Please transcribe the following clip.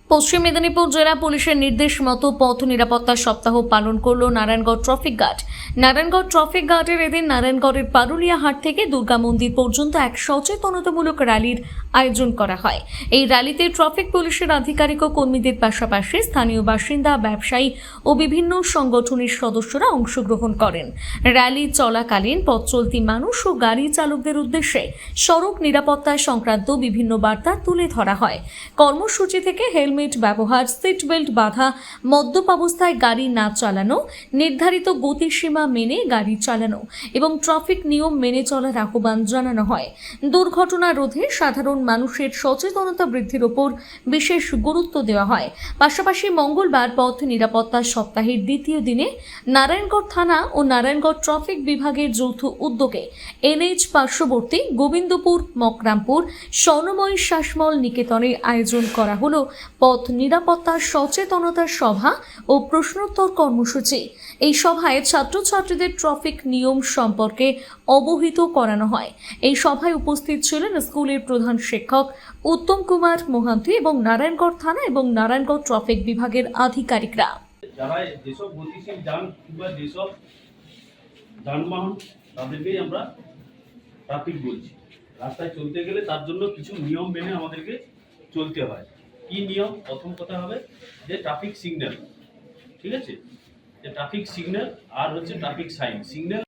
পশ্চিম মেদিনীপুর জেলা পুলিশের নির্দেশ মতো পথ নিরাপত্তা সপ্তাহ পালন করল Narayangarh traffic guard. Narayangarh traffic গার্ডের এদিন নারায়ণগড়ের পারুলিয়া হাট থেকে দুর্গা মন্দির পর্যন্ত এক সচেতনতামূলক র্যালির আয়োজন করা হয়। এই র্যালিতে ট্রাফিক পুলিশের আধিকারিক ও কর্মীদের পাশাপাশি স্থানীয় বাসিন্দা, ব্যবসায়ী ও বিভিন্ন সংগঠনের সদস্যরা অংশগ্রহণ করেন। র্যালি চলাকালীন পথ চলতি মানুষ ও গাড়ি চালকদের উদ্দেশ্যে সড়ক নিরাপত্তা সংক্রান্ত বিভিন্ন বার্তা তুলে ধরা হয়। কর্মসূচি থেকে হেলমেট ব্যবহার, সিট বেল্ট বাঁধা, মদ্যপ অবস্থায় গাড়ি না চালানো, নির্ধারিত গতিসীমা মেনে গাড়ি চালানো এবং ট্রাফিক নিয়ম মেনে চলার আহ্বান জানানো হয়। দুর্ঘটনা রোধে সাধারণ মানুষের সচেতনতা বৃদ্ধির উপর বিশেষ গুরুত্ব দেওয়া হয়। পাশাপাশি মঙ্গলবার পথ নিরাপত্তা সপ্তাহের দ্বিতীয় দিনে নারায়ণগড় থানা ও নারায়ণগড় ট্রাফিক বিভাগের যৌথ উদ্যোগে এনএইচ পার্শ্ববর্তী গোবিন্দপুর, মকরামপুর, স্বর্ণময়ী শ্বাসমূল নিকেতনে আয়োজন করা হলো পথ নিরাপত্তা সচেতনতা সভা ও প্রশ্নোত্তর কর্মসূচি। এই সভায় ছাত্রছাত্রীদের ট্রাফিক নিয়ম সম্পর্কে অবহিত করানো হয়। এই সভায় উপস্থিত ছিলেন স্কুলের প্রধান শিক্ষক উত্তম কুমার মোহান্তি এবং নারায়ণগড় থানা এবং নারায়ণগড় ট্রাফিক বিভাগের আধিকারিকরা। যারা যেসব গতিশীল যান কিংবা যেসব যানবাহন তাদেরকেই আমরা ট্রাফিক বলছি। রাস্তায় চলতে গেলে তার জন্য কিছু নিয়ম মেনে আমাদেরকে চলতে হয়। কি নিয়ম? প্রথম কথা হবে যে ট্রাফিক সিগন্যাল, ঠিক আছে, যে ট্রাফিক সিগন্যাল আর হচ্ছে ট্রাফিক সাইন। সিগন্যাল